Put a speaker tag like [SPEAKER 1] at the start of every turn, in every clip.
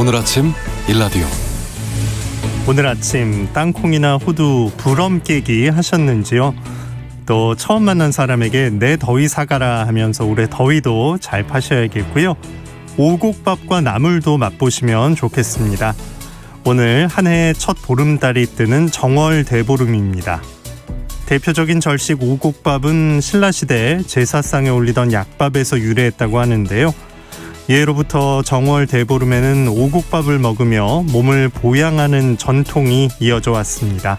[SPEAKER 1] 오늘 아침 일라디오.
[SPEAKER 2] 오늘 아침 땅콩이나 호두 부럼 깨기 하셨는지요? 또 처음 만난 사람에게 내 더위 사가라 하면서 올해 더위도 잘 파셔야겠고요. 오곡밥과 나물도 맛보시면 좋겠습니다. 오늘 한 해의 첫 보름달이 뜨는 정월 대보름입니다. 대표적인 절식 오곡밥은 신라시대 제사상에 올리던 약밥에서 유래했다고 하는데요. 예로부터 정월 대보름에는 오곡밥을 먹으며 몸을 보양하는 전통이 이어져 왔습니다.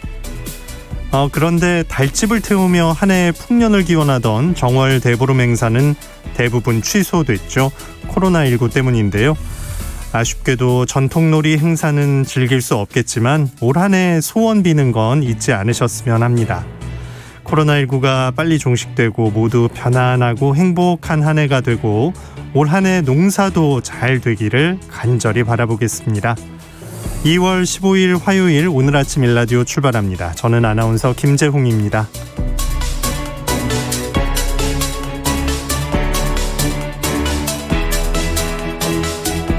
[SPEAKER 2] 그런데 달집을 태우며 한 해의 풍년을 기원하던 정월 대보름 행사는 대부분 취소됐죠. 코로나19 때문인데요. 아쉽게도 전통놀이 행사는 즐길 수 없겠지만 올 한 해 소원 비는 건 잊지 않으셨으면 합니다. 코로나19가 빨리 종식되고 모두 편안하고 행복한 한 해가 되고 올 한 해 농사도 잘 되기를 간절히 바라보겠습니다. 2월 15일 화요일 오늘 아침 일라디오 출발합니다. 저는 아나운서 김재홍입니다.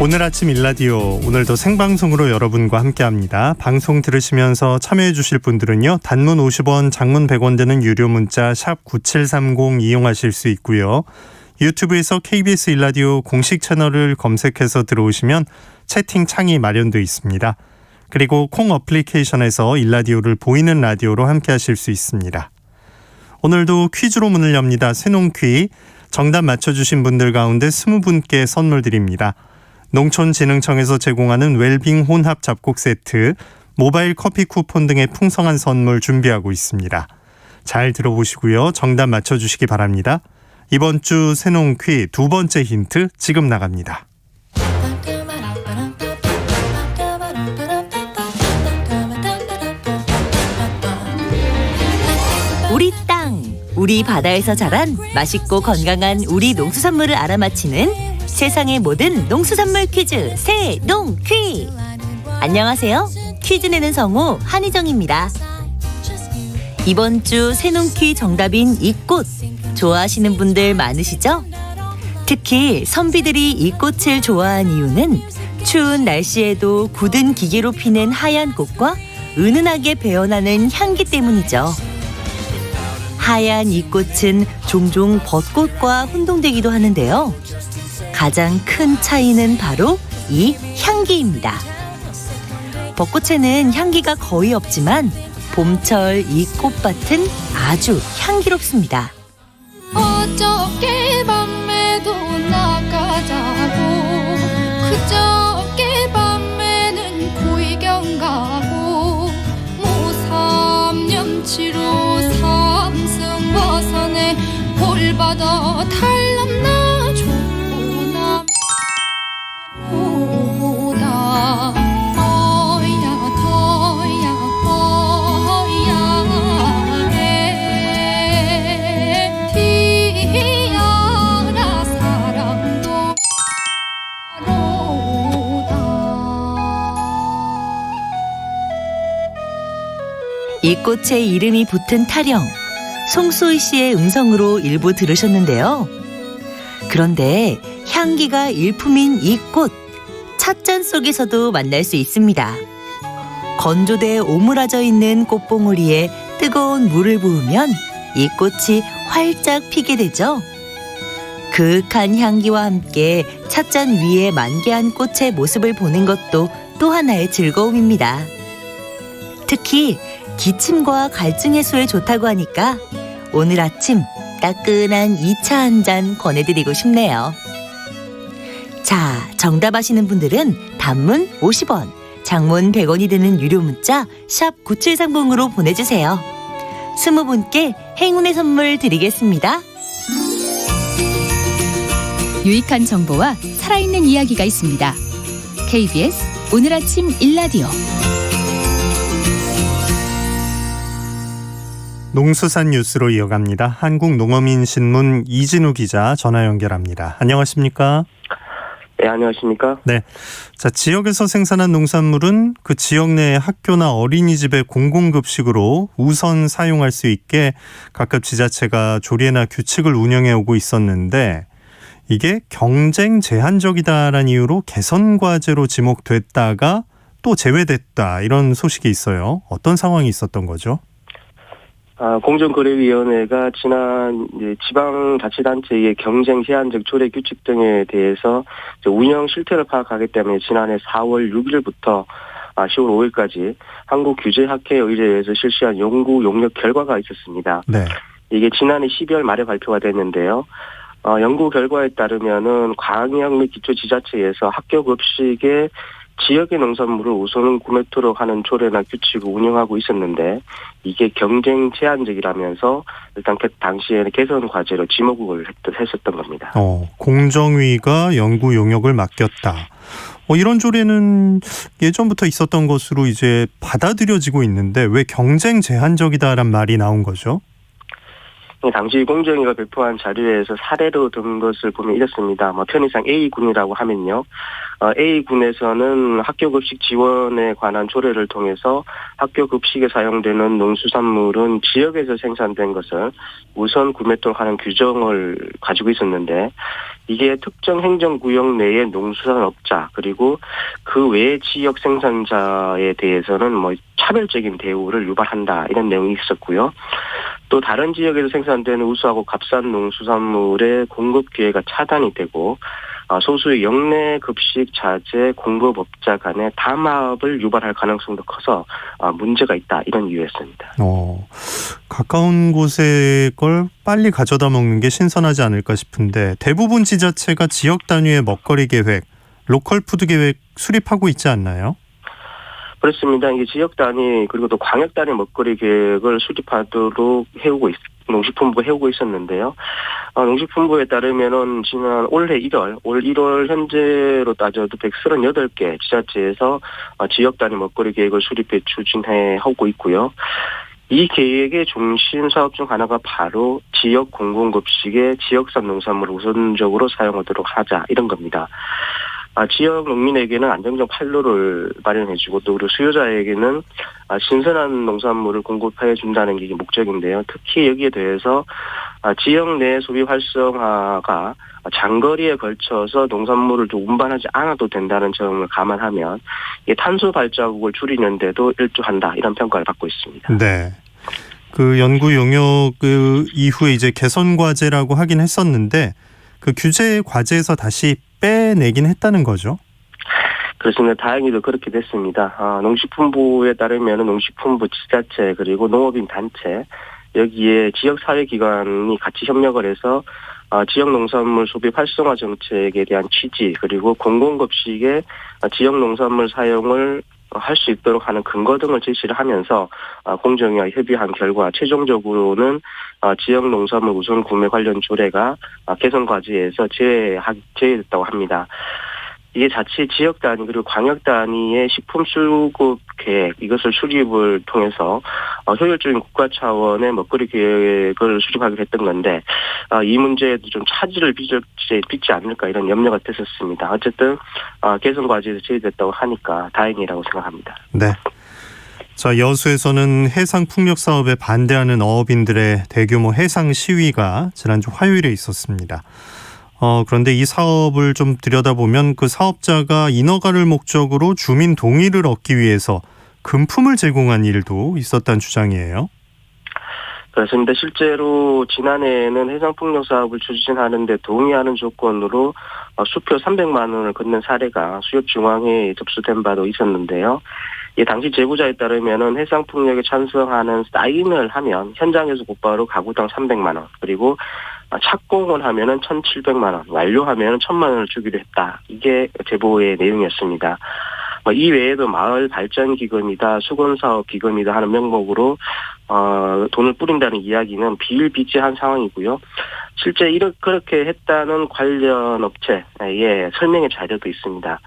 [SPEAKER 2] 오늘 아침 일라디오, 오늘도 생방송으로 여러분과 함께합니다. 방송 들으시면서 참여해 주실 분들은요, 단문 50원, 장문 100원 드는 유료 문자 샵 9730 이용하실 수 있고요. 유튜브에서 KBS 일라디오 공식 채널을 검색해서 들어오시면 채팅창이 마련되어 있습니다. 그리고 콩 어플리케이션에서 일라디오를 보이는 라디오로 함께하실 수 있습니다. 오늘도 퀴즈로 문을 엽니다. 새농퀴, 정답 맞춰주신 분들 가운데 20분께 선물 드립니다. 농촌진흥청에서 제공하는 웰빙 혼합 잡곡 세트, 모바일 커피 쿠폰 등의 풍성한 선물 준비하고 있습니다. 잘 들어보시고요. 정답 맞춰주시기 바랍니다. 이번 주 새농퀴 두 번째 힌트 지금 나갑니다.
[SPEAKER 3] 우리 땅, 우리 바다에서 자란 맛있고 건강한 우리 농수산물을 알아맞히는 세상의 모든 농수산물 퀴즈 새농퀴. 안녕하세요. 퀴즈 내는 성우 한희정입니다. 이번 주 새농퀴 정답인 이 꽃 좋아하시는 분들 많으시죠? 특히 선비들이 이 꽃을 좋아한 이유는 추운 날씨에도 굳은 기계로 피는 하얀 꽃과 은은하게 배어나는 향기 때문이죠. 하얀 이 꽃은 종종 벚꽃과 혼동되기도 하는데요. 가장 큰 차이는 바로 이 향기입니다. 벚꽃에는 향기가 거의 없지만 봄철 이 꽃밭은 아주 향기롭습니다.
[SPEAKER 4] 어저께 밤에도 나가자고 그저께 밤에는 고의경 가고 모삼년치로 삼승버선에 볼받아 탈남나 좋구나 보다
[SPEAKER 3] 이 꽃의 이름이 붙은 타령, 송수희 씨의 음성으로 일부 들으셨는데요. 그런데 향기가 일품인 이 꽃, 찻잔 속에서도 만날 수 있습니다. 건조대에 오므라져 있는 꽃봉오리에 뜨거운 물을 부으면 이 꽃이 활짝 피게 되죠. 그윽한 향기와 함께 찻잔 위에 만개한 꽃의 모습을 보는 것도 또 하나의 즐거움입니다. 특히 기침과 갈증 해소에 좋다고 하니까 오늘 아침 따끈한 2차 한 잔 권해드리고 싶네요. 자, 정답 아시는 분들은 단문 50원, 장문 100원이 드는 유료 문자 샵 9730으로 보내주세요. 20분께 행운의 선물 드리겠습니다.
[SPEAKER 5] 유익한 정보와 살아있는 이야기가 있습니다. KBS 오늘 아침 일라디오.
[SPEAKER 2] 농수산 뉴스로 이어갑니다. 한국농어민신문 이진우 기자 전화 연결합니다. 안녕하십니까?
[SPEAKER 6] 네, 안녕하십니까?
[SPEAKER 2] 네. 자, 지역에서 생산한 농산물은 그 지역 내 학교나 어린이집의 공공급식으로 우선 사용할 수 있게 각급 지자체가 조례나 규칙을 운영해 오고 있었는데 이게 경쟁 제한적이다라는 이유로 개선 과제로 지목됐다가 또 제외됐다 이런 소식이 있어요. 어떤 상황이 있었던 거죠?
[SPEAKER 6] 공정거래위원회가 지난 지방자치단체의 경쟁 제한적 조례 규칙 등에 대해서 운영 실태를 파악하기 때문에 지난해 4월 6일부터 10월 5일까지 한국규제학회에 의뢰해서 실시한 연구 용역 결과가 있었습니다.
[SPEAKER 2] 네.
[SPEAKER 6] 이게 지난해 12월 말에 발표가 됐는데요. 연구 결과에 따르면은 광역 및 기초지자체에서 학교 급식에 지역의 농산물을 우선 구매토록 하는 조례나 규칙을 운영하고 있었는데 이게 경쟁 제한적이라면서 일단 그 당시에는 개선 과제로 지목을 했었던 겁니다.
[SPEAKER 2] 공정위가 연구 용역을 맡겼다. 이런 조례는 예전부터 있었던 것으로 이제 받아들여지고 있는데 왜 경쟁 제한적이다란 말이 나온 거죠?
[SPEAKER 6] 당시 공정위가 배포한 자료에서 사례로 든 것을 보면 이렇습니다. 편의상 A군이라고 하면요. A군에서는 학교급식 지원에 관한 조례를 통해서 학교급식에 사용되는 농수산물은 지역에서 생산된 것을 우선 구매토록 하는 규정을 가지고 있었는데 이게 특정 행정구역 내의 농수산업자 그리고 그 외의 지역 생산자에 대해서는 차별적인 대우를 유발한다 이런 내용이 있었고요. 또 다른 지역에서 생산되는 우수하고 값싼 농수산물의 공급 기회가 차단이 되고 소수의 영내 급식 자재 공급업자 간의 담합을 유발할 가능성도 커서 문제가 있다 이런 이유였습니다.
[SPEAKER 2] 가까운 곳에 걸 빨리 가져다 먹는 게 신선하지 않을까 싶은데 대부분 지자체가 지역 단위의 먹거리 계획, 로컬 푸드 계획 수립하고 있지 않나요?
[SPEAKER 6] 그렇습니다. 이게 지역 단위 그리고 또 광역 단위 먹거리 계획을 수립하도록 농식품부가 해오고 있었는데요. 농식품부에 따르면은 지난 올 1월 현재로 따져도 138개 지자체에서 지역 단위 먹거리 계획을 수립해 추진해 하고 있고요. 이 계획의 중심 사업 중 하나가 바로 지역 공공급식에 지역산 농산물을 우선적으로 사용하도록 하자 이런 겁니다. 지역 농민에게는 안정적 판로를 마련해주고 또 우리 수요자에게는 신선한 농산물을 공급해 준다는 게 목적인데요. 특히 여기에 대해서 지역 내 소비 활성화가 장거리에 걸쳐서 농산물을 좀 운반하지 않아도 된다는 점을 감안하면 탄소 발자국을 줄이는 데도 일조한다 이런 평가를 받고 있습니다.
[SPEAKER 2] 네. 그 연구 용역 이후에 이제 개선 과제라고 하긴 했었는데 그 규제 과제에서 다시 빼내긴 했다는 거죠?
[SPEAKER 6] 그렇습니다. 다행히도 그렇게 됐습니다. 농식품부에 따르면 농식품부 지자체 그리고 농업인 단체 여기에 지역사회기관이 같이 협력을 해서 지역 농산물 소비 활성화 정책에 대한 취지 그리고 공공급식에 지역 농산물 사용을 할 수 있도록 하는 근거 등을 제시를 하면서 공정위와 협의한 결과 최종적으로는 지역 농산물 우선 구매 관련 조례가 개선 과제에서 제외됐다고 합니다. 이게 자칫 지역 단위 그리고 광역 단위의 식품 수급 계획 이것을 수립을 통해서 효율적인 국가 차원의 먹거리 계획을 수립하게 됐던 건데 이 문제에도 좀 차질을 빚지 않을까 이런 염려가 됐었습니다. 어쨌든 개선 과제에서 제외됐다고 하니까 다행이라고 생각합니다.
[SPEAKER 2] 네. 자, 여수에서는 해상 풍력 사업에 반대하는 어업인들의 대규모 해상 시위가 지난주 화요일에 있었습니다. 그런데 이 사업을 좀 들여다보면 그 사업자가 인허가를 목적으로 주민 동의를 얻기 위해서 금품을 제공한 일도 있었다는 주장이에요.
[SPEAKER 6] 그렇습니다. 실제로 지난해에는 해상풍력 사업을 추진하는 데 동의하는 조건으로 수표 300만 원을 걷는 사례가 수협중앙회에 접수된 바도 있었는데요. 당시 제보자에 따르면 해상풍력에 찬성하는 사인을 하면 현장에서 곧바로 가구당 300만 원 그리고 착공을 하면은 1,700만 원, 완료하면은 1,000만 원을 주기로 했다. 이게 제보의 내용이었습니다. 이 외에도 마을 발전 기금이다, 수건 사업 기금이다 하는 명목으로 돈을 뿌린다는 이야기는 비일비재한 상황이고요. 실제 그렇게 했다는 관련 업체의 설명의 자료도 있습니다.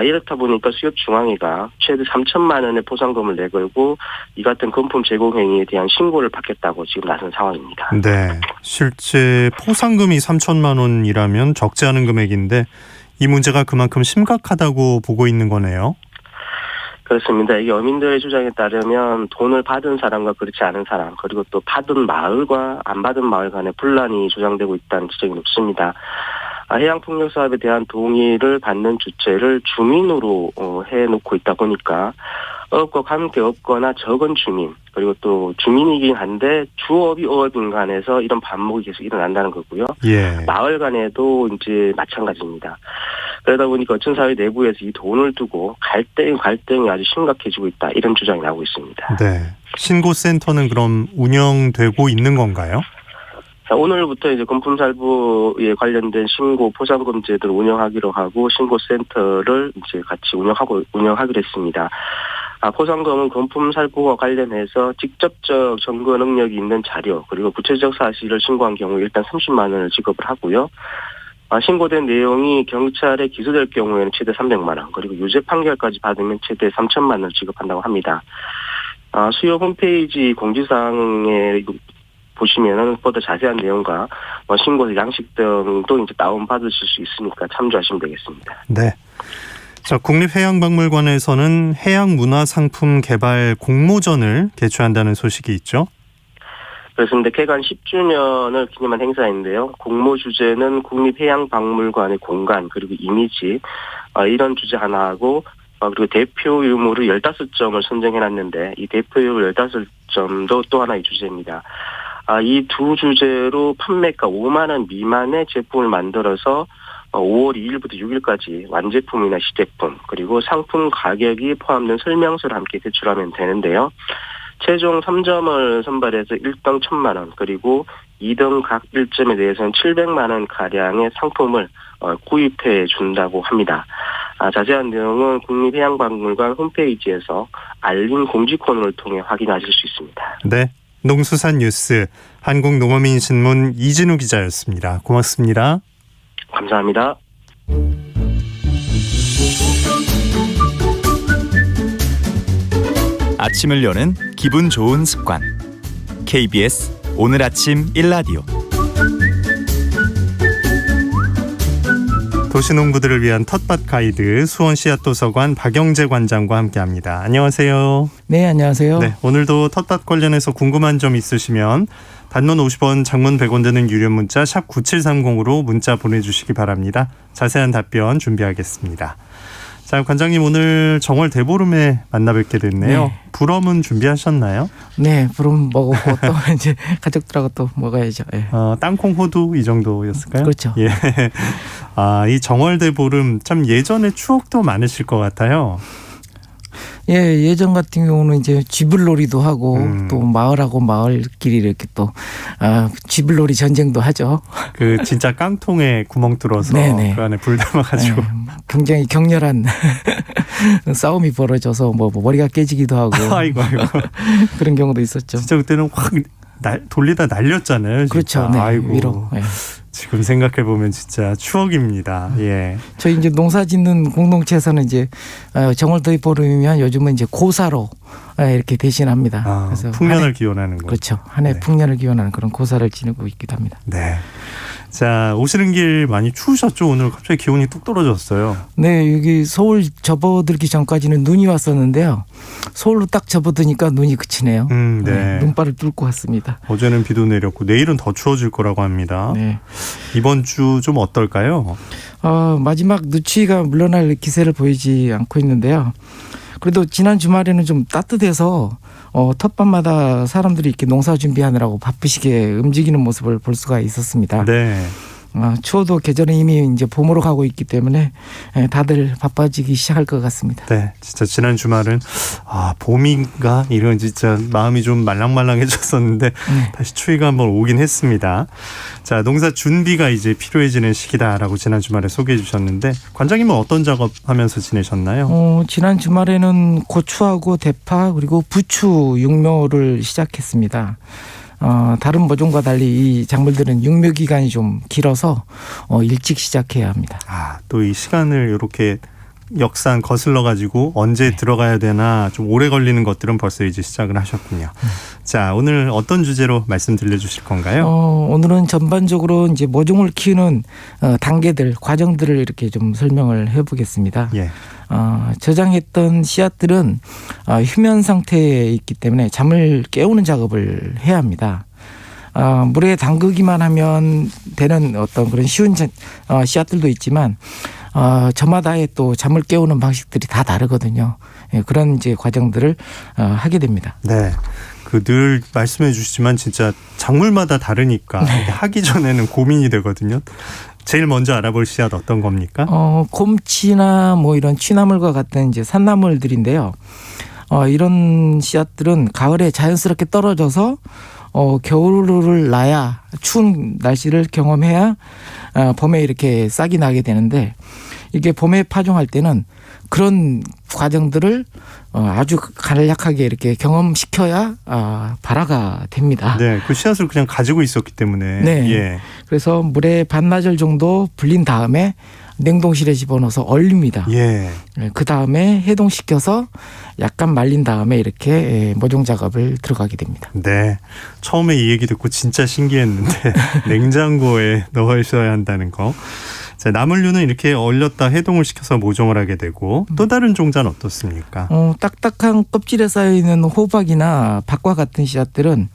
[SPEAKER 6] 이렇다 보니까 수협중앙회가 최대 3천만 원의 포상금을 내걸고 이 같은 금품 제공 행위에 대한 신고를 받겠다고 지금 나선 상황입니다.
[SPEAKER 2] 네, 실제 포상금이 3천만 원이라면 적지 않은 금액인데 이 문제가 그만큼 심각하다고 보고 있는 거네요.
[SPEAKER 6] 그렇습니다. 이게 어민들의 주장에 따르면 돈을 받은 사람과 그렇지 않은 사람 그리고 또 받은 마을과 안 받은 마을 간의 분란이 조장되고 있다는 지적이 높습니다. 해양폭력사업에 대한 동의를 받는 주체를 주민으로 해놓고 있다 보니까 어업과 관계없거나 적은 주민, 그리고 또 주민이긴 한데 주업이 어업인 간에서 이런 반목이 계속 일어난다는 거고요.
[SPEAKER 2] 예.
[SPEAKER 6] 마을 간에도 이제 마찬가지입니다. 그러다 보니까 어촌사회 내부에서 이 돈을 두고 갈등이 아주 심각해지고 있다, 이런 주장이 나오고 있습니다.
[SPEAKER 2] 네. 신고센터는 그럼 운영되고 있는 건가요?
[SPEAKER 6] 자, 오늘부터 이제 건품살부에 관련된 신고 포상금제도를 운영하기로 하고 신고센터를 이제 같이 운영하기로 했습니다. 포상금은 건품살부와 관련해서 직접적 증거 능력이 있는 자료, 그리고 구체적 사실을 신고한 경우 일단 30만 원을 지급을 하고요. 신고된 내용이 경찰에 기소될 경우에는 최대 300만 원, 그리고 유죄 판결까지 받으면 최대 3천만 원을 지급한다고 합니다. 수요 홈페이지 공지사항에 보시면은 보다 자세한 내용과 신고서 양식 등도 이제 다운받으실 수 있으니까 참조하시면 되겠습니다.
[SPEAKER 2] 네. 자, 국립해양박물관에서는 해양문화상품 개발 공모전을 개최한다는 소식이 있죠.
[SPEAKER 6] 그렇습니다. 개관 10주년을 기념한 행사인데요. 공모 주제는 국립해양박물관의 공간 그리고 이미지, 이런 주제 하나하고, 그리고 대표 유물을 15점을 선정해놨는데 이 대표 유물 15점도 또 하나의 주제입니다. 이 두 주제로 판매가 5만 원 미만의 제품을 만들어서 5월 2일부터 6일까지 완제품이나 시제품, 그리고 상품 가격이 포함된 설명서를 함께 제출하면 되는데요. 최종 3점을 선발해서 1등 1,000만 원, 그리고 2등 각 1점에 대해서는 700만 원 가량의 상품을 구입해 준다고 합니다. 자세한 내용은 국립해양박물관 홈페이지에서 알림 공지 코너를 통해 확인하실 수 있습니다.
[SPEAKER 2] 네. 농수산 뉴스 한국농어민신문 이진우 기자였습니다. 고맙습니다.
[SPEAKER 6] 감사합니다.
[SPEAKER 1] 아침을 여는 기분 좋은 습관. KBS 오늘 아침 1라디오.
[SPEAKER 2] 도시농부들을 위한 텃밭 가이드 수원 씨앗도서관 박영재 관장과 함께합니다. 안녕하세요.
[SPEAKER 7] 네, 안녕하세요.
[SPEAKER 2] 네, 오늘도 텃밭 관련해서 궁금한 점 있으시면 단문 50원, 장문 100원 드는 유료 문자 샵 9730으로 문자 보내주시기 바랍니다. 자세한 답변 준비하겠습니다. 자, 관장님 오늘 정월 대보름에 만나 뵙게 됐네요.
[SPEAKER 7] 네.
[SPEAKER 2] 불엄은 준비하셨나요?
[SPEAKER 7] 네, 부름 먹었고 또 이제 가족들하고 또 먹어야죠. 예.
[SPEAKER 2] 땅콩 호두 이 정도였을까요?
[SPEAKER 7] 그렇죠.
[SPEAKER 2] 예. 이 정월 대보름 참 예전에 추억도 많으실 것 같아요.
[SPEAKER 7] 예, 예전 같은 경우는 이제 쥐불놀이도 하고 또 마을하고 마을끼리 이렇게 또 쥐불놀이 전쟁도 하죠.
[SPEAKER 2] 그 진짜 깡통에 구멍 뚫어서
[SPEAKER 7] 네네.
[SPEAKER 2] 그 안에 불 담아가지고
[SPEAKER 7] 굉장히 격렬한 싸움이 벌어져서 뭐 머리가 깨지기도 하고
[SPEAKER 2] 아이고.
[SPEAKER 7] 그런 경우도 있었죠.
[SPEAKER 2] 진짜 그때는 확 돌리다 날렸잖아요. 진짜.
[SPEAKER 7] 그렇죠. 네,
[SPEAKER 2] 아이고.
[SPEAKER 7] 위로. 예.
[SPEAKER 2] 지금 생각해 보면 진짜 추억입니다. 예.
[SPEAKER 7] 저희 이제 농사짓는 공동체에서는 이제 정월 대보름이면 요즘은 이제 고사로 이렇게 대신합니다. 그래서
[SPEAKER 2] 풍년을 기원하는 거.
[SPEAKER 7] 그렇죠. 한 해
[SPEAKER 2] 네.
[SPEAKER 7] 풍년을 기원하는 그런 고사를 지내고 있기도 합니다.
[SPEAKER 2] 네. 자, 오시는 길 많이 추우셨죠? 오늘 갑자기 기온이 뚝 떨어졌어요.
[SPEAKER 7] 네, 여기 서울 접어들기 전까지는 눈이 왔었는데요. 서울로 딱 접어드니까 눈이 그치네요.
[SPEAKER 2] 네.
[SPEAKER 7] 눈발을 뚫고 왔습니다.
[SPEAKER 2] 어제는 비도 내렸고 내일은 더 추워질 거라고 합니다.
[SPEAKER 7] 네.
[SPEAKER 2] 이번 주 좀 어떨까요?
[SPEAKER 7] 마지막 누추위가 물러날 기세를 보이지 않고 있는데요. 그래도 지난 주말에는 좀 따뜻해서 텃밭마다 사람들이 이렇게 농사 준비하느라고 바쁘시게 움직이는 모습을 볼 수가 있었습니다.
[SPEAKER 2] 네.
[SPEAKER 7] 추워도 계절은 이미 이제 봄으로 가고 있기 때문에 다들 바빠지기 시작할 것 같습니다.
[SPEAKER 2] 네, 진짜 지난 주말은 봄인가 이런 진짜 마음이 좀 말랑말랑해졌었는데 다시 추위가 한번 오긴 했습니다. 자, 농사 준비가 이제 필요해지는 시기다라고 지난 주말에 소개해 주셨는데 관장님은 어떤 작업하면서 지내셨나요?
[SPEAKER 7] 지난 주말에는 고추하고 대파 그리고 부추 육묘를 시작했습니다. 다른 모종과 달리 이 작물들은 육묘 기간이 좀 길어서 일찍 시작해야 합니다.
[SPEAKER 2] 또 이 시간을 이렇게 역산 거슬러 가지고 언제 들어가야 되나 좀 오래 걸리는 것들은 벌써 이제 시작을 하셨군요. 자, 오늘 어떤 주제로 말씀 들려주실 건가요?
[SPEAKER 7] 오늘은 전반적으로 이제 모종을 키우는 단계들, 과정들을 이렇게 좀 설명을 해보겠습니다.
[SPEAKER 2] 예.
[SPEAKER 7] 저장했던 씨앗들은 휴면 상태에 있기 때문에 잠을 깨우는 작업을 해야 합니다. 물에 담그기만 하면 되는 어떤 그런 쉬운 씨앗들도 있지만 저마다의 또 잠을 깨우는 방식들이 다 다르거든요. 예, 그런 이제 과정들을 하게 됩니다.
[SPEAKER 2] 네. 그 늘 말씀해 주시지만 진짜 작물마다 다르니까 하기 전에는 고민이 되거든요. 제일 먼저 알아볼 씨앗 어떤 겁니까?
[SPEAKER 7] 곰치나 뭐 이런 취나물과 같은 이제 산나물들인데요. 이런 씨앗들은 가을에 자연스럽게 떨어져서 겨울을 나야 추운 날씨를 경험해야 봄에 이렇게 싹이 나게 되는데 이게 봄에 파종할 때는 그런 과정들을 아주 간략하게 이렇게 경험시켜야 발화가 됩니다.
[SPEAKER 2] 네, 그 씨앗을 그냥 가지고 있었기 때문에.
[SPEAKER 7] 네.
[SPEAKER 2] 예.
[SPEAKER 7] 그래서 물에 반나절 정도 불린 다음에 냉동실에 집어넣어서 얼립니다.
[SPEAKER 2] 예.
[SPEAKER 7] 그 다음에 해동시켜서 약간 말린 다음에 이렇게 모종 작업을 들어가게 됩니다.
[SPEAKER 2] 네. 처음에 이 얘기 듣고 진짜 신기했는데 냉장고에 넣으셔야 한다는 거. 자, 나물류는 이렇게 얼렸다 해동을 시켜서 모종을 하게 되고 또 다른 종자는 어떻습니까?
[SPEAKER 7] 딱딱한 껍질에 쌓여있는 호박이나 박과 같은 씨앗들은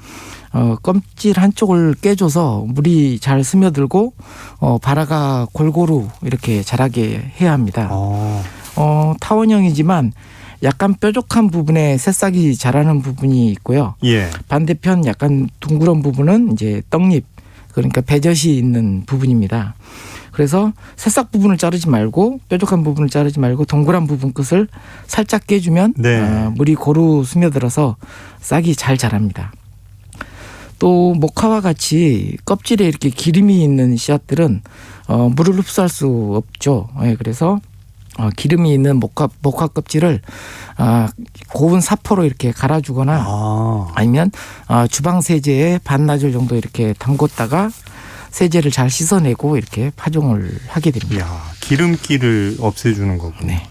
[SPEAKER 7] 껍질 한쪽을 깨줘서 물이 잘 스며들고 발화가 골고루 이렇게 자라게 해야 합니다. 타원형이지만 약간 뾰족한 부분에 새싹이 자라는 부분이 있고요.
[SPEAKER 2] 예.
[SPEAKER 7] 반대편 약간 둥그런 부분은 이제 떡잎, 그러니까 배젖이 있는 부분입니다. 그래서 새싹 부분을 자르지 말고 뾰족한 부분을 자르지 말고 동그란 부분 끝을 살짝 깨주면
[SPEAKER 2] 네.
[SPEAKER 7] 물이 고루 스며들어서 싹이 잘 자랍니다. 또 목화와 같이 껍질에 이렇게 기름이 있는 씨앗들은 물을 흡수할 수 없죠. 그래서 기름이 있는 목화 껍질을 고운 사포로 이렇게 갈아주거나 아니면 주방 세제에 반나절 정도 이렇게 담궜다가 세제를 잘 씻어내고 이렇게 파종을 하게 됩니다.
[SPEAKER 2] 이야, 기름기를 없애주는 거군요.
[SPEAKER 7] 네.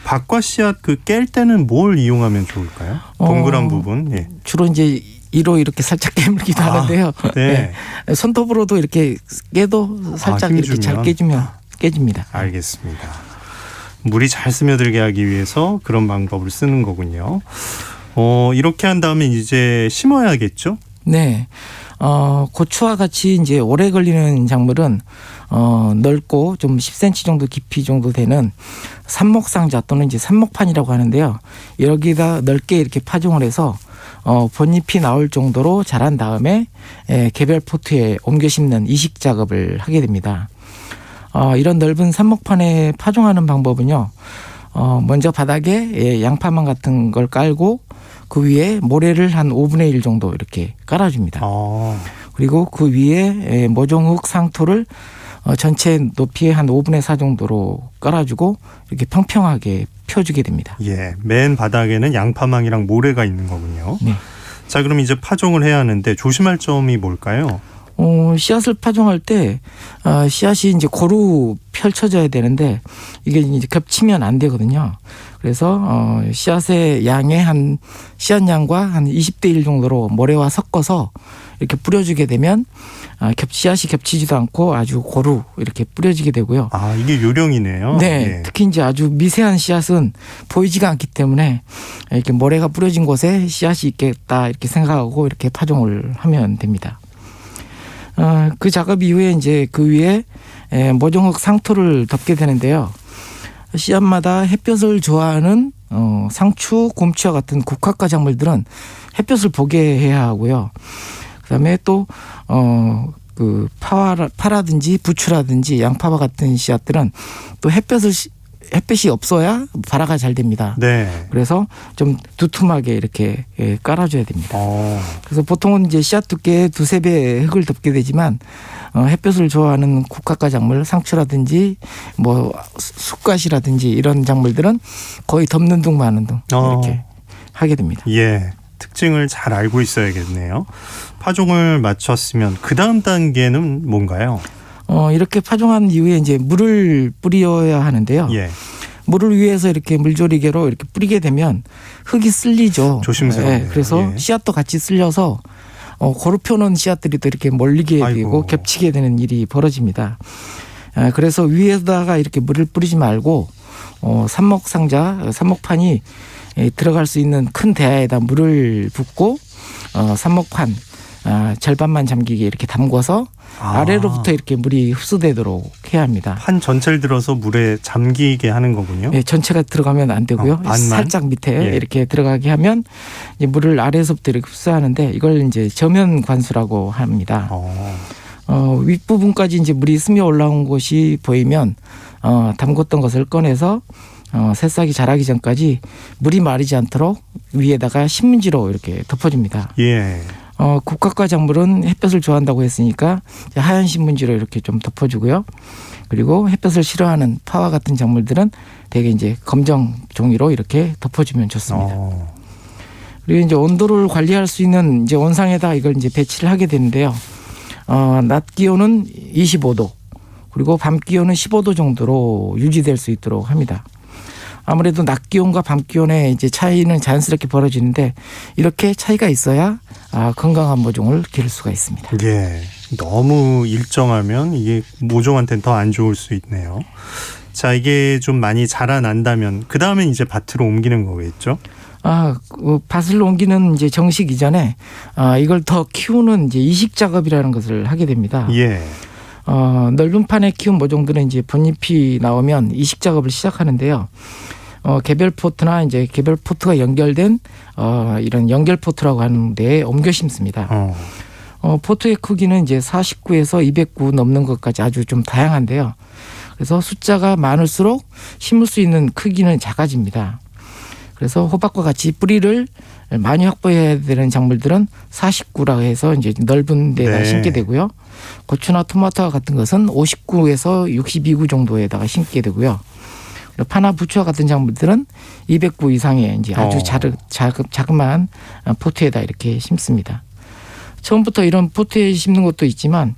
[SPEAKER 2] 박과 씨앗 그 깰 때는 뭘 이용하면 좋을까요? 동그란 부분. 예.
[SPEAKER 7] 주로 이제 이로 이렇게 살짝 깨물기도 하는데요.
[SPEAKER 2] 네.
[SPEAKER 7] 네. 손톱으로도 이렇게 깨도 살짝 이렇게 잘 깨주면 깨집니다.
[SPEAKER 2] 알겠습니다. 물이 잘 스며들게 하기 위해서 그런 방법을 쓰는 거군요. 이렇게 한 다음에 이제 심어야겠죠?
[SPEAKER 7] 네. 고추와 같이 이제 오래 걸리는 작물은 넓고 좀 10cm 정도 깊이 정도 되는 삽목상자 또는 이제 삽목판이라고 하는데요. 여기다 넓게 이렇게 파종을 해서 본잎이 나올 정도로 자란 다음에 개별 포트에 옮겨 심는 이식 작업을 하게 됩니다. 이런 넓은 삽목판에 파종하는 방법은요. 먼저 바닥에 양파망 같은 걸 깔고 그 위에 모래를 한 5분의 1 정도 이렇게 깔아줍니다. 그리고 그 위에 모종흙 상토를 전체 높이의 한 5분의 4 정도로 깔아주고 이렇게 평평하게 펴주게 됩니다.
[SPEAKER 2] 예, 맨 바닥에는 양파망이랑 모래가 있는 거군요.
[SPEAKER 7] 네.
[SPEAKER 2] 자, 그럼 이제 파종을 해야 하는데 조심할 점이 뭘까요?
[SPEAKER 7] 씨앗을 파종할 때 씨앗이 이제 고루 펼쳐져야 되는데 이게 이제 겹치면 안 되거든요. 그래서 씨앗의 양의 씨앗 양과 한 20대 1 정도로 모래와 섞어서 이렇게 뿌려주게 되면 씨앗이 겹치지도 않고 아주 고루 이렇게 뿌려지게 되고요.
[SPEAKER 2] 이게 요령이네요.
[SPEAKER 7] 네,
[SPEAKER 2] 예.
[SPEAKER 7] 특히 이제 아주 미세한 씨앗은 보이지가 않기 때문에 이렇게 모래가 뿌려진 곳에 씨앗이 있겠다 이렇게 생각하고 이렇게 파종을 하면 됩니다. 그 작업 이후에 이제 그 위에 모종흙 상토를 덮게 되는데요. 씨앗마다 햇볕을 좋아하는 상추, 곰치와 같은 국화과 작물들은 햇볕을 보게 해야 하고요. 그다음에 또 그 파라든지 부추라든지 양파와 같은 씨앗들은 또 햇볕이 없어야 발화가 잘 됩니다.
[SPEAKER 2] 네.
[SPEAKER 7] 그래서 좀 두툼하게 이렇게 깔아줘야 됩니다. 그래서 보통은 이제 씨앗 두께의 2-3배 흙을 덮게 되지만 햇볕을 좋아하는 국화과 작물, 상추라든지 뭐 쑥갓이라든지 이런 작물들은 거의 덮는 둥 마는 둥 이렇게 하게 됩니다.
[SPEAKER 2] 예, 특징을 잘 알고 있어야겠네요. 파종을 마쳤으면 그 다음 단계는 뭔가요?
[SPEAKER 7] 이렇게 파종한 이후에 이제 물을 뿌려야 하는데요.
[SPEAKER 2] 예.
[SPEAKER 7] 물을 위해서 이렇게 물조리개로 이렇게 뿌리게 되면 흙이 쓸리죠.
[SPEAKER 2] 조심스럽네요.
[SPEAKER 7] 네, 그래서
[SPEAKER 2] 예.
[SPEAKER 7] 씨앗도 같이 쓸려서 고루 펴놓은 씨앗들이 또 이렇게 몰리게 되고 겹치게 되는 일이 벌어집니다. 그래서 위에다가 이렇게 물을 뿌리지 말고 삽목판이 들어갈 수 있는 큰 대야에다 물을 붓고 삽목판 절반만 잠기게 이렇게 담궈서 아래로부터 이렇게 물이 흡수되도록 해야 합니다.
[SPEAKER 2] 판 전체를 들어서 물에 잠기게 하는 거군요.
[SPEAKER 7] 예, 전체가 들어가면 안 되고요.
[SPEAKER 2] 안만?
[SPEAKER 7] 살짝 밑에
[SPEAKER 2] 예.
[SPEAKER 7] 이렇게 들어가게 하면 이제 물을 아래에서부터 이렇게 흡수하는데 이걸 이제 저면 관수라고 합니다. 윗부분까지 이제 물이 스며 올라온 곳이 보이면 담궜던 것을 꺼내서 새싹이 자라기 전까지 물이 마르지 않도록 위에다가 신문지로 이렇게 덮어줍니다.
[SPEAKER 2] 예.
[SPEAKER 7] 국화과 작물은 햇볕을 좋아한다고 했으니까 이제 하얀 신문지로 이렇게 좀 덮어주고요. 그리고 햇볕을 싫어하는 파와 같은 작물들은 대개 이제 검정 종이로 이렇게 덮어주면 좋습니다. 그리고 이제 온도를 관리할 수 있는 이제 온상에다 이걸 이제 배치를 하게 되는데요. 낮 기온은 25도 그리고 밤 기온은 15도 정도로 유지될 수 있도록 합니다. 아무래도 낮 기온과 밤 기온의 이제 차이는 자연스럽게 벌어지는데 이렇게 차이가 있어야 건강한 모종을 기를 수가 있습니다.
[SPEAKER 2] 예. 너무 일정하면 이게 모종한테는 더 안 좋을 수 있네요. 자, 이게 좀 많이 자라난다면 그 다음엔 이제 밭으로 옮기는 거겠죠?
[SPEAKER 7] 밭을 옮기는 이제 정식 이전에 이걸 더 키우는 이제 이식 작업이라는 것을 하게 됩니다.
[SPEAKER 2] 예.
[SPEAKER 7] 넓은 판에 키운 모종들은 이제 본잎이 나오면 이식 작업을 시작하는데요. 개별 포트나 이제 개별 포트가 연결된 이런 연결 포트라고 하는 데에 옮겨 심습니다. 포트의 크기는 이제 49에서 209 넘는 것까지 아주 좀 다양한데요. 그래서 숫자가 많을수록 심을 수 있는 크기는 작아집니다. 그래서 호박과 같이 뿌리를 많이 확보해야 되는 작물들은 49라고 해서 이제 넓은 데다 심게 되고요. 고추나 토마토와 같은 것은 59에서 62구 정도에다가 심게 되고요. 파나 부추와 같은 작물들은 209 이상의 이제 아주 자그마한 포트에다 이렇게 심습니다. 처음부터 이런 포트에 심는 것도 있지만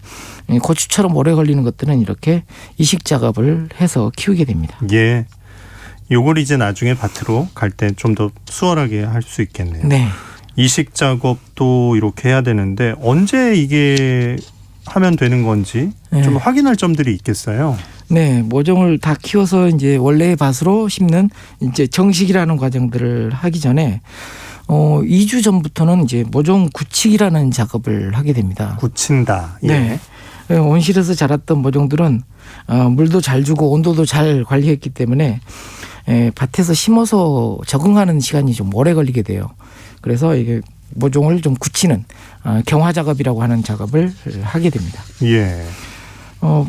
[SPEAKER 7] 고추처럼 오래 걸리는 것들은 이렇게 이식 작업을 해서 키우게 됩니다.
[SPEAKER 2] 예. 요걸 이제 나중에 밭으로 갈 때 좀 더 수월하게 할 수 있겠네요.
[SPEAKER 7] 네.
[SPEAKER 2] 이식 작업도 이렇게 해야 되는데 언제 이게 하면 되는 건지 좀 확인할 점들이 있겠어요.
[SPEAKER 7] 네, 모종을 다 키워서 이제 원래의 밭으로 심는 이제 정식이라는 과정들을 하기 전에 2주 전부터는 이제 모종 굳히기라는 작업을 하게 됩니다.
[SPEAKER 2] 굳힌다. 예.
[SPEAKER 7] 네. 온실에서 자랐던 모종들은 물도 잘 주고 온도도 잘 관리했기 때문에 밭에서 심어서 적응하는 시간이 좀 오래 걸리게 돼요. 그래서 이게 모종을 좀 굳히는 경화 작업이라고 하는 작업을 하게 됩니다.
[SPEAKER 2] 예.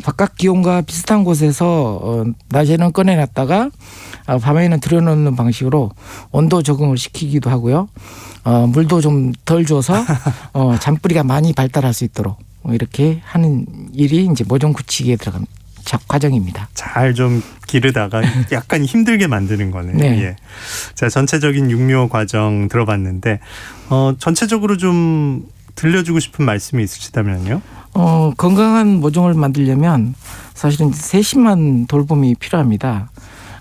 [SPEAKER 7] 바깥 기온과 비슷한 곳에서 낮에는 꺼내놨다가 밤에는 들여놓는 방식으로 온도 적응을 시키기도 하고요. 물도 좀 덜 줘서 잔뿌리가 많이 발달할 수 있도록 이렇게 하는 일이 이제 모종 굳히기에 들어간 과정입니다.
[SPEAKER 2] 잘 좀 기르다가 약간 힘들게 만드는 거네요.
[SPEAKER 7] 네.
[SPEAKER 2] 예. 자, 전체적인 육묘 과정 들어봤는데 전체적으로 좀 들려주고 싶은 말씀이 있으시다면요?
[SPEAKER 7] 건강한 모종을 만들려면 사실은 세심한 돌봄이 필요합니다.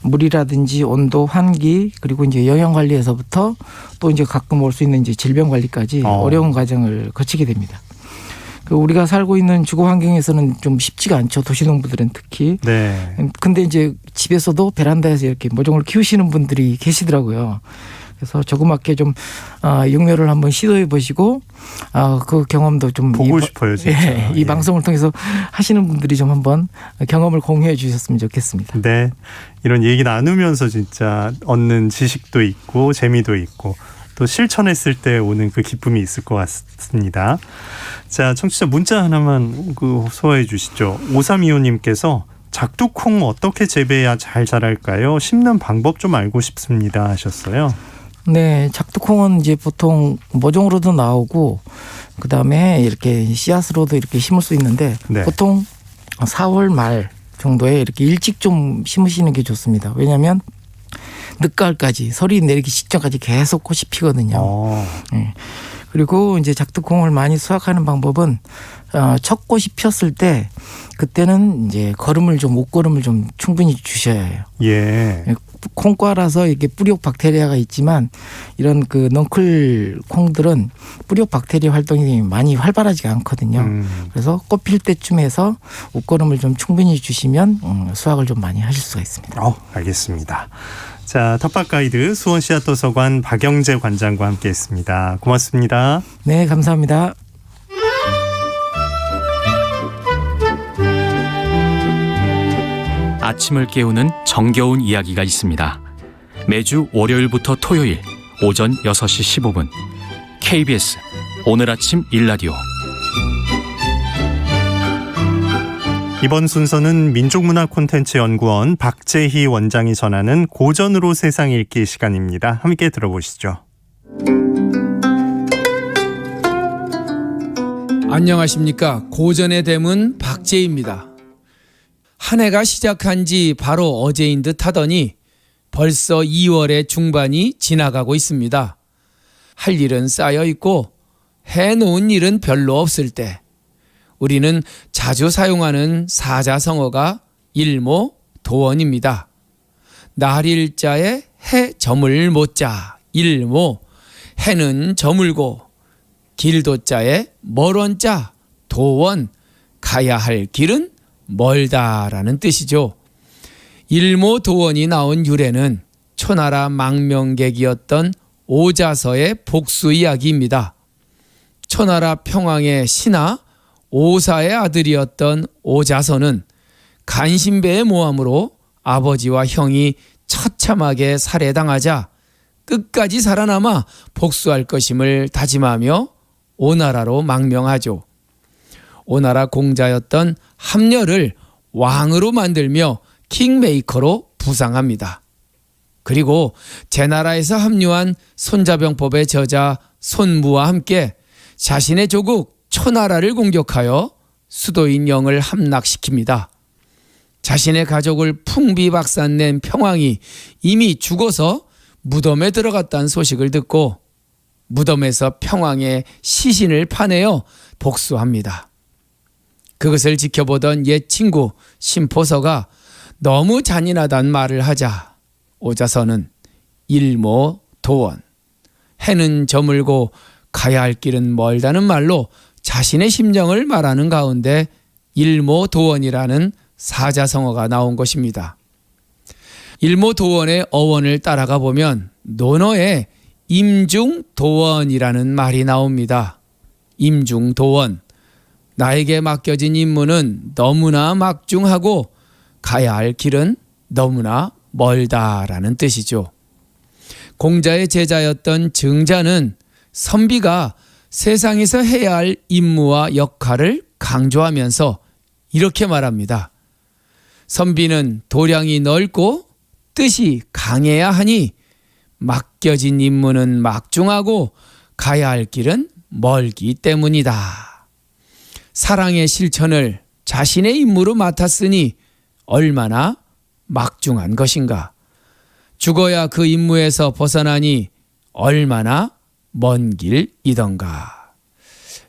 [SPEAKER 7] 물이라든지 온도, 환기 그리고 이제 영양 관리에서부터 또 이제 가끔 올 수 있는 이제 질병 관리까지 어려운 과정을 거치게 됩니다. 우리가 살고 있는 주거 환경에서는 좀 쉽지가 않죠. 도시농부들은 특히.
[SPEAKER 2] 네.
[SPEAKER 7] 근데 이제 집에서도 베란다에서 이렇게 모종을 키우시는 분들이 계시더라고요. 그래서 조그맣게 좀 육묘를 한번 시도해 보시고 그 경험도 좀
[SPEAKER 2] 보고 싶어요, 진짜.
[SPEAKER 7] 예, 이 방송을 통해서 하시는 분들이 좀 한번 경험을 공유해 주셨으면 좋겠습니다.
[SPEAKER 2] 네. 이런 얘기 나누면서 진짜 얻는 지식도 있고 재미도 있고 또 실천했을 때 오는 그 기쁨이 있을 것 같습니다. 자, 청취자 문자 하나만 소화해 주시죠. 5325님께서 작두콩 어떻게 재배해야 잘 자랄까요? 심는 방법 좀 알고 싶습니다 하셨어요.
[SPEAKER 7] 네, 작두콩은 이제 보통 모종으로도 나오고 그 다음에 이렇게 씨앗으로도 이렇게 심을 수 있는데
[SPEAKER 2] 네.
[SPEAKER 7] 보통 4월 말 정도에 이렇게 일찍 좀 심으시는 게 좋습니다. 왜냐하면 늦가을까지 서리 내리기 직전까지 계속 꽃이 피거든요. 네. 그리고 이제 작두콩을 많이 수확하는 방법은 첫 꽃이 피었을 때 그때는 이제 옷거름을 좀 충분히 주셔야 해요.
[SPEAKER 2] 예.
[SPEAKER 7] 콩과라서 이게 뿌리옥 박테리아가 있지만 이런 그 넝클 콩들은 뿌리옥 박테리아 활동이 많이 활발하지가 않거든요. 그래서 꽃 필 때쯤 해서 옷거름을 좀 충분히 주시면 수확을 좀 많이 하실 수가 있습니다.
[SPEAKER 2] 알겠습니다. 자, 텃밭 가이드 수원 씨앗도서관 박영재 관장과 함께했습니다. 고맙습니다.
[SPEAKER 7] 네, 감사합니다.
[SPEAKER 8] 아침을 깨우는 정겨운 이야기가 있습니다. 매주 월요일부터 토요일 오전 6시 15분 KBS 오늘 아침 일라디오.
[SPEAKER 2] 이번 순서는 민족문화콘텐츠연구원 박재희 원장이 전하는 고전으로 세상 읽기 시간입니다. 함께 들어보시죠.
[SPEAKER 9] 안녕하십니까. 고전의 대문 박재희입니다. 한 해가 시작한 지 바로 어제인 듯 하더니 벌써 2월의 중반이 지나가고 있습니다. 할 일은 쌓여 있고 해놓은 일은 별로 없을 때 우리는 자주 사용하는 사자성어가 일모 도원입니다. 날일자에 해 저물 모자 일모, 해는 저물고 길도자에 멀원자 도원, 가야 할 길은 멀다라는 뜻이죠. 일모 도원이 나온 유래는 초나라 망명객이었던 오자서의 복수 이야기입니다. 초나라 평왕의 신하 오사의 아들이었던 오자서는 간신배의 모함으로 아버지와 형이 처참하게 살해당하자 끝까지 살아남아 복수할 것임을 다짐하며 오나라로 망명하죠. 오나라 공자였던 함려를 왕으로 만들며 킹메이커로 부상합니다. 그리고 제나라에서 합류한 손자병법의 저자 손무와 함께 자신의 조국 초나라를 공격하여 수도인 영을 함락시킵니다. 자신의 가족을 풍비박산낸 평왕이 이미 죽어서 무덤에 들어갔다는 소식을 듣고 무덤에서 평왕의 시신을 파내어 복수합니다. 그것을 지켜보던 옛 친구 심포서가 너무 잔인하다는 말을 하자 오자서는 일모 도원, 해는 저물고 가야 할 길은 멀다는 말로 자신의 심정을 말하는 가운데 일모 도원이라는 사자성어가 나온 것입니다. 일모 도원의 어원을 따라가 보면 논어에 임중도원이라는 말이 나옵니다. 임중도원, 나에게 맡겨진 임무는 너무나 막중하고 가야 할 길은 너무나 멀다라는 뜻이죠. 공자의 제자였던 증자는 선비가 세상에서 해야 할 임무와 역할을 강조하면서 이렇게 말합니다. 선비는 도량이 넓고 뜻이 강해야 하니 맡겨진 임무는 막중하고 가야 할 길은 멀기 때문이다. 사랑의 실천을 자신의 임무로 맡았으니 얼마나 막중한 것인가. 죽어야 그 임무에서 벗어나니 얼마나 먼 길이던가.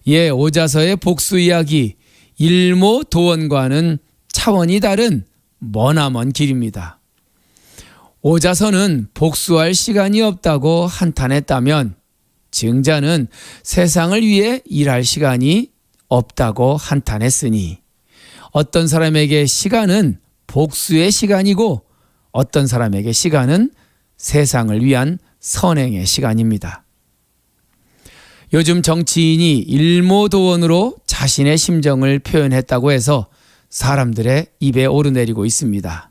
[SPEAKER 9] 예, 오자서의 복수 이야기 일모도원과는 차원이 다른 머나먼 길입니다. 오자서는 복수할 시간이 없다고 한탄했다면 증자는 세상을 위해 일할 시간이 없다고 한탄했으니 어떤 사람에게 시간은 복수의 시간이고 어떤 사람에게 시간은 세상을 위한 선행의 시간입니다. 요즘 정치인이 일모도원으로 자신의 심정을 표현했다고 해서 사람들의 입에 오르내리고 있습니다.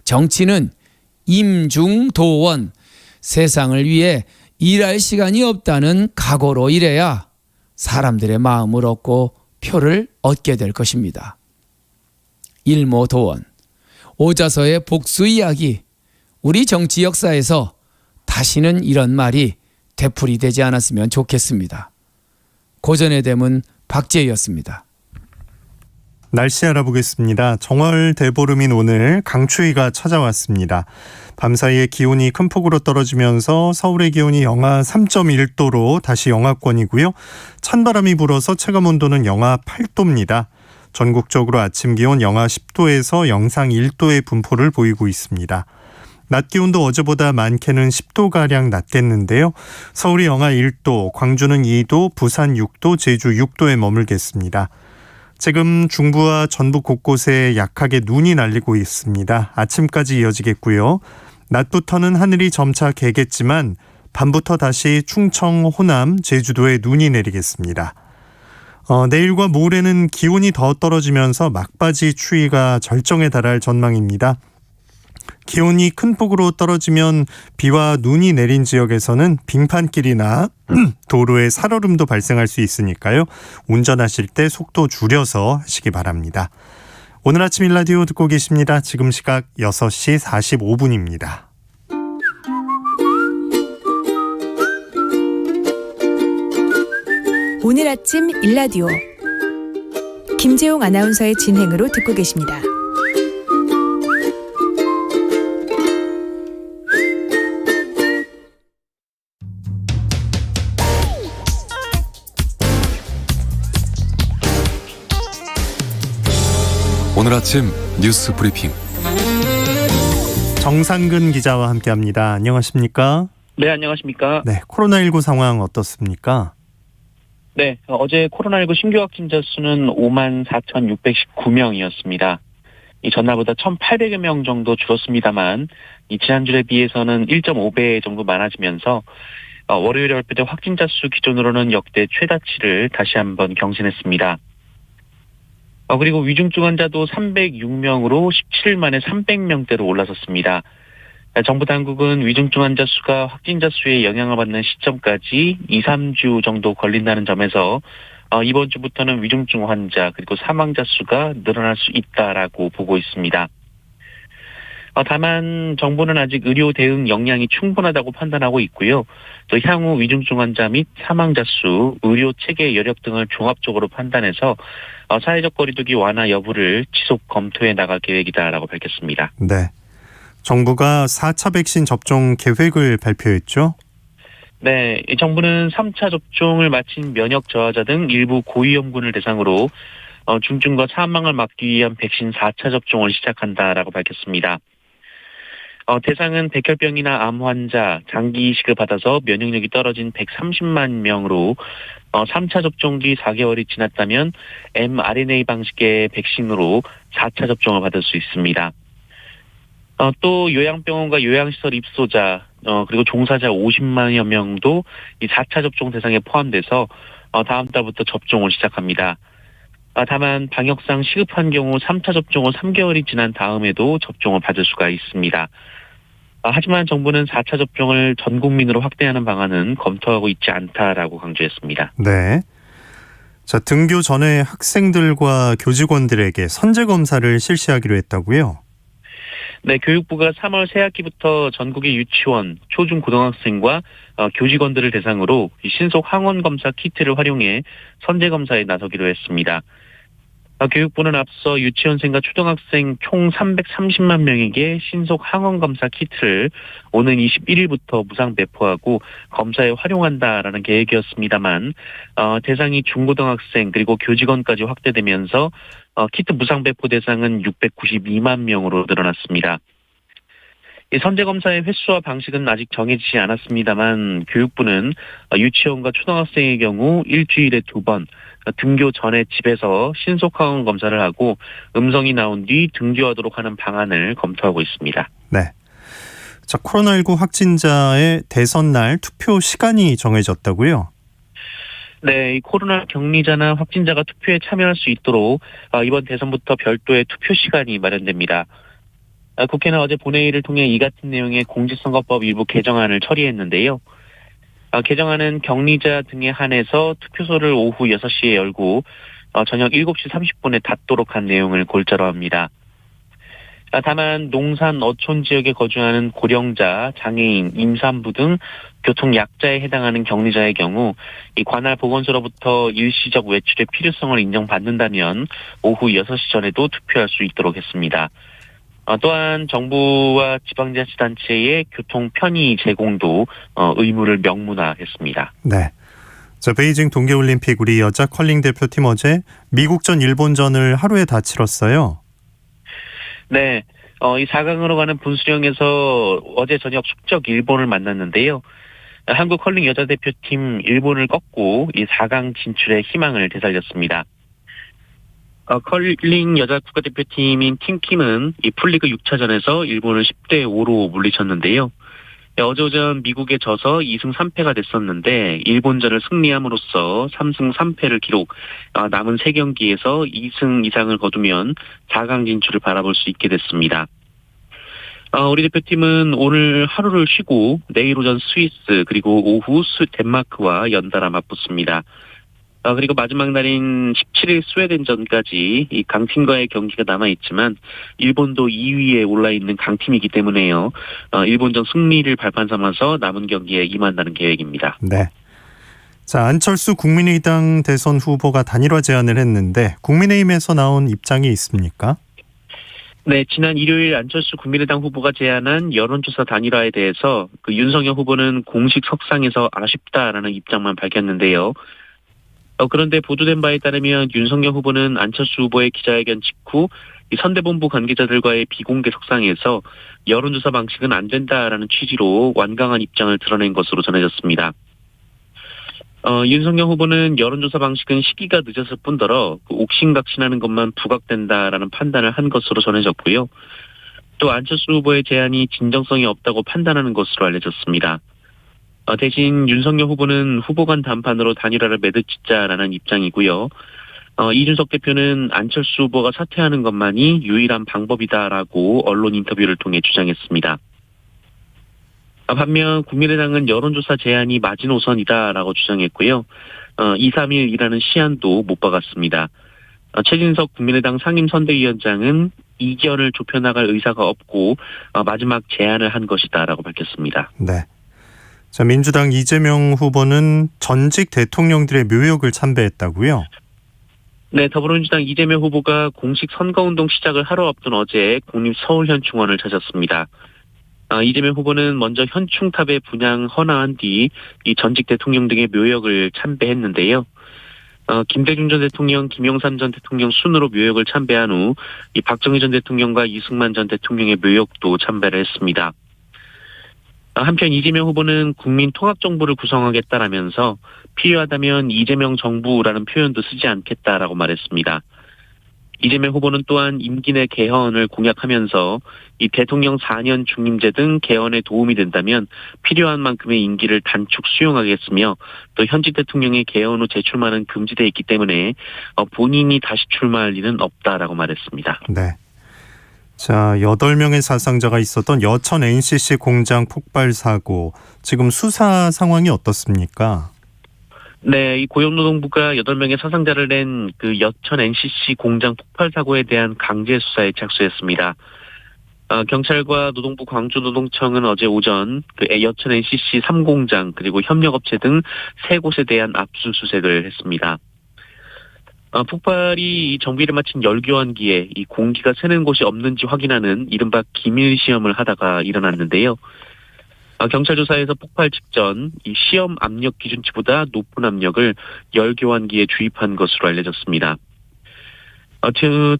[SPEAKER 9] 정치는 임중도원, 세상을 위해 일할 시간이 없다는 각오로 일해야 사람들의 마음을 얻고 표를 얻게 될 것입니다. 일모도원, 오자서의 복수 이야기, 우리 정치 역사에서 다시는 이런 말이 되풀이되지 않았으면 좋겠습니다. 고전의 대문 박재희였습니다.
[SPEAKER 2] 날씨 알아보겠습니다. 정월 대보름인 오늘 강추위가 찾아왔습니다. 밤사이에 기온이 큰 폭으로 떨어지면서 서울의 기온이 영하 3.1도로 다시 영하권이고요. 찬바람이 불어서 체감온도는 영하 8도입니다. 전국적으로 아침 기온 영하 10도에서 영상 1도의 분포를 보이고 있습니다. 낮 기온도 어제보다 많게는 10도가량 낮겠는데요. 서울이 영하 1도, 광주는 2도, 부산 6도, 제주 6도에 머물겠습니다. 지금 중부와 전북 곳곳에 약하게 눈이 날리고 있습니다. 아침까지 이어지겠고요. 낮부터는 하늘이 점차 개겠지만 밤부터 다시 충청, 호남, 제주도에 눈이 내리겠습니다. 내일과 모레는 기온이 더 떨어지면서 막바지 추위가 절정에 달할 전망입니다. 기온이 큰 폭으로 떨어지면 비와 눈이 내린 지역에서는 빙판길이나 도로에 살얼음도 발생할 수 있으니까요. 운전하실 때 속도 줄여서 하시기 바랍니다. 오늘 아침 일라디오 듣고 계십니다. 지금 시각 6시 45분입니다.
[SPEAKER 10] 오늘 아침 일라디오 김재용 아나운서의 진행으로 듣고 계십니다.
[SPEAKER 11] 오늘 아침 뉴스 브리핑
[SPEAKER 2] 정상근 기자와 함께합니다. 안녕하십니까?
[SPEAKER 12] 네, 안녕하십니까?
[SPEAKER 2] 네, 코로나19 상황 어떻습니까?
[SPEAKER 12] 네, 어제 코로나19 신규 확진자 수는 54,619명이었습니다. 이 전날보다 1,800여 명 정도 줄었습니다만 이 지난주에 비해서는 1.5배 정도 많아지면서 월요일에 발표된 확진자 수 기준으로는 역대 최다치를 다시 한번 경신했습니다. 그리고 위중증 환자도 306명으로 17일 만에 300명대로 올라섰습니다. 정부 당국은 위중증 환자 수가 확진자 수에 영향을 받는 시점까지 2, 3주 정도 걸린다는 점에서 이번 주부터는 위중증 환자 그리고 사망자 수가 늘어날 수 있다라고 보고 있습니다. 다만 정부는 아직 의료 대응 역량이 충분하다고 판단하고 있고요. 또 향후 위중증 환자 및 사망자 수, 의료 체계 여력 등을 종합적으로 판단해서 사회적 거리두기 완화 여부를 지속 검토해 나갈 계획이다라고 밝혔습니다.
[SPEAKER 2] 네, 정부가 4차 백신 접종 계획을 발표했죠?
[SPEAKER 12] 네, 정부는 3차 접종을 마친 면역 저하자 등 일부 고위험군을 대상으로 중증과 사망을 막기 위한 백신 4차 접종을 시작한다라고 밝혔습니다. 대상은 백혈병이나 암 환자, 장기 이식을 받아서 면역력이 떨어진 130만 명으로 3차 접종 뒤 4개월이 지났다면 mRNA 방식의 백신으로 4차 접종을 받을 수 있습니다. 또 요양병원과 요양시설 입소자 그리고 종사자 50만여 명도 이 4차 접종 대상에 포함돼서 다음 달부터 접종을 시작합니다. 다만 방역상 시급한 경우 3차 접종은 3개월이 지난 다음에도 접종을 받을 수가 있습니다. 하지만 정부는 4차 접종을 전 국민으로 확대하는 방안은 검토하고 있지 않다라고 강조했습니다.
[SPEAKER 2] 네. 자, 등교 전에 학생들과 교직원들에게 선제 검사를 실시하기로 했다고요?
[SPEAKER 12] 네, 교육부가 3월 새학기부터 전국의 유치원, 초중고등학생과 교직원들을 대상으로 신속 항원 검사 키트를 활용해 선제 검사에 나서기로 했습니다. 교육부는 앞서 유치원생과 초등학생 총 330만 명에게 신속 항원 검사 키트를 오는 21일부터 무상 배포하고 검사에 활용한다라는 계획이었습니다만 대상이 중고등학생 그리고 교직원까지 확대되면서 키트 무상 배포 대상은 692만 명으로 늘어났습니다. 이 선제검사의 횟수와 방식은 아직 정해지지 않았습니다만 교육부는 유치원과 초등학생의 경우 일주일에 2번 등교 전에 집에서 신속항원 검사를 하고 음성이 나온 뒤 등교하도록 하는 방안을 검토하고 있습니다.
[SPEAKER 2] 네. 자, 코로나19 확진자의 대선 날 투표 시간이 정해졌다고요?
[SPEAKER 12] 네, 이 코로나 격리자나 확진자가 투표에 참여할 수 있도록 이번 대선부터 별도의 투표 시간이 마련됩니다. 국회는 어제 본회의를 통해 이 같은 내용의 공직선거법 일부 개정안을 처리했는데요. 개정안은 격리자 등에 한해서 투표소를 오후 6시에 열고 저녁 7시 30분에 닫도록 한 내용을 골자로 합니다. 다만 농산 어촌 지역에 거주하는 고령자, 장애인, 임산부 등 교통약자에 해당하는 격리자의 경우 이 관할 보건소로부터 일시적 외출의 필요성을 인정받는다면 오후 6시 전에도 투표할 수 있도록 했습니다. 또한 정부와 지방자치단체의 교통 편의 제공도 의무를 명문화했습니다.
[SPEAKER 2] 네. 자, 베이징 동계올림픽 우리 여자 컬링 대표팀 어제 미국전 일본전을 하루에 다 치렀어요.
[SPEAKER 12] 네. 이 4강으로 가는 분수령에서 어제 저녁 숙적 일본을 만났는데요. 한국 컬링 여자 대표팀 일본을 꺾고 이 4강 진출의 희망을 되살렸습니다. 컬링 여자 국가대표팀인 팀킴은 이 풀리그 6차전에서 일본을 10대 5로 물리쳤는데요. 어제 오전 미국에 져서 2승 3패가 됐었는데 일본전을 승리함으로써 3승 3패를 기록. 남은 3경기에서 2승 이상을 거두면 4강 진출을 바라볼 수 있게 됐습니다. 우리 대표팀은 오늘 하루를 쉬고 내일 오전 스위스 그리고 오후 덴마크와 연달아 맞붙습니다. 그리고 마지막 날인 17일 스웨덴전까지 이 강팀과의 경기가 남아있지만 일본도 2위에 올라있는 강팀이기 때문에요. 일본전 승리를 발판 삼아서 남은 경기에 임한다는 계획입니다.
[SPEAKER 2] 네. 자, 안철수 국민의당 대선 후보가 단일화 제안을 했는데 국민의힘에서 나온 입장이 있습니까?
[SPEAKER 12] 네, 지난 일요일 안철수 국민의당 후보가 제안한 여론조사 단일화에 대해서 윤석열 후보는 공식 석상에서 아쉽다라는 입장만 밝혔는데요. 그런데 보도된 바에 따르면 윤석열 후보는 안철수 후보의 기자회견 직후 이 선대본부 관계자들과의 비공개 석상에서 여론조사 방식은 안 된다라는 취지로 완강한 입장을 드러낸 것으로 전해졌습니다. 윤석열 후보는 여론조사 방식은 시기가 늦었을 뿐더러 옥신각신하는 것만 부각된다라는 판단을 한 것으로 전해졌고요. 또 안철수 후보의 제안이 진정성이 없다고 판단하는 것으로 알려졌습니다. 대신 윤석열 후보는 후보 간 담판으로 단일화를 매듭짓자라는 입장이고요. 이준석 대표는 안철수 후보가 사퇴하는 것만이 유일한 방법이다라고 언론 인터뷰를 통해 주장했습니다. 반면 국민의당은 여론조사 제안이 마지노선이다라고 주장했고요. 2, 3일이라는 시한도 못 박았습니다. 최진석 국민의당 상임선대위원장은 이견을 좁혀나갈 의사가 없고 마지막 제안을 한 것이다라고 밝혔습니다.
[SPEAKER 2] 네. 자, 민주당 이재명 후보는 전직 대통령들의 묘역을 참배했다고요?
[SPEAKER 12] 네, 더불어민주당 이재명 후보가 공식 선거운동 시작을 하루 앞둔 어제 국립서울현충원을 찾았습니다. 이재명 후보는 먼저 현충탑에 분향 헌화한 뒤 이 전직 대통령 등의 묘역을 참배했는데요. 김대중 전 대통령, 김영삼 전 대통령 순으로 묘역을 참배한 후 이 박정희 전 대통령과 이승만 전 대통령의 묘역도 참배를 했습니다. 한편 이재명 후보는 국민통합정부를 구성하겠다라면서 필요하다면 이재명 정부라는 표현도 쓰지 않겠다라고 말했습니다. 이재명 후보는 또한 임기 내 개헌을 공약하면서 이 대통령 4년 중임제 등 개헌에 도움이 된다면 필요한 만큼의 임기를 단축 수용하겠으며 또 현직 대통령의 개헌 후 재출마는 금지돼 있기 때문에 본인이 다시 출마할 리는 없다라고 말했습니다.
[SPEAKER 2] 네. 자, 8명의 사상자가 있었던 여천 NCC 공장 폭발 사고, 지금 수사 상황이 어떻습니까?
[SPEAKER 12] 네, 이 고용노동부가 8명의 사상자를 낸 그 여천 NCC 공장 폭발 사고에 대한 강제 수사에 착수했습니다. 경찰과 노동부 광주노동청은 어제 오전 그 여천 NCC 3공장 그리고 협력업체 등 3곳에 대한 압수수색을 했습니다. 폭발이 정비를 마친 열교환기에 이 공기가 새는 곳이 없는지 확인하는 이른바 기밀 시험을 하다가 일어났는데요. 경찰 조사에서 폭발 직전 이 시험 압력 기준치보다 높은 압력을 열교환기에 주입한 것으로 알려졌습니다.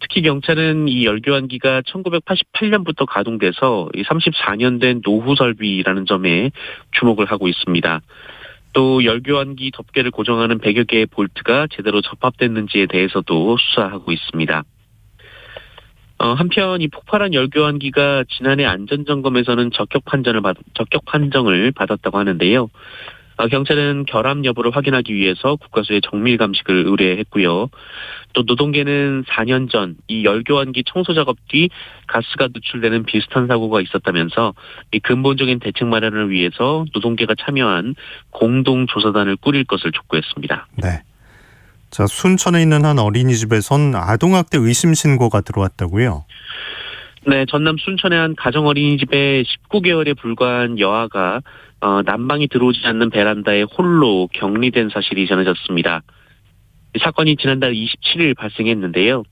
[SPEAKER 12] 특히 경찰은 이 열교환기가 1988년부터 가동돼서 34년 된 노후 설비라는 점에 주목을 하고 있습니다. 또 열교환기 덮개를 고정하는 100여 개의 볼트가 제대로 접합됐는지에 대해서도 수사하고 있습니다. 한편 이 폭발한 열교환기가 지난해 안전점검에서는 적격 판정을 받았다고 하는데요. 경찰은 결함 여부를 확인하기 위해서 국가수에 정밀 감식을 의뢰했고요. 또 노동계는 4년 전 이 열교환기 청소 작업 뒤 가스가 누출되는 비슷한 사고가 있었다면서 이 근본적인 대책 마련을 위해서 노동계가 참여한 공동조사단을 꾸릴 것을 촉구했습니다.
[SPEAKER 2] 네. 자, 순천에 있는 한 어린이집에선 아동학대 의심 신고가 들어왔다고요?
[SPEAKER 12] 네, 전남 순천의 한 가정어린이집에 19개월에 불과한 여아가 난방이 들어오지 않는 베란다에 홀로 격리된 사실이 전해졌습니다. 이 사건이 지난달 27일 발생했는데요.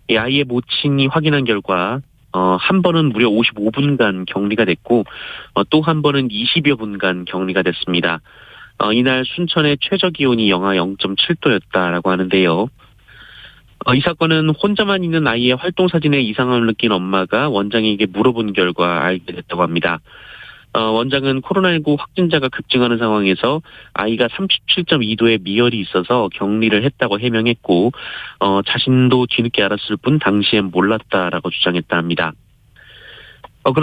[SPEAKER 12] 이 아이의 모친이 확인한 결과 한 번은 무려 55분간 격리가 됐고 또 한 번은 20여 분간 격리가 됐습니다. 이날 순천의 최저 기온이 영하 0.7도였다라고 하는데요. 이 사건은 혼자만 있는 아이의 활동 사진에 이상함을 느낀 엄마가 원장에게 물어본 결과 알게 됐다고 합니다. 원장은 코로나19 확진자가 급증하는 상황에서 아이가 37.2도의 미열이 있어서 격리를 했다고 해명했고 자신도 뒤늦게 알았을 뿐 당시엔 몰랐다라고 주장했다 합니다. 그런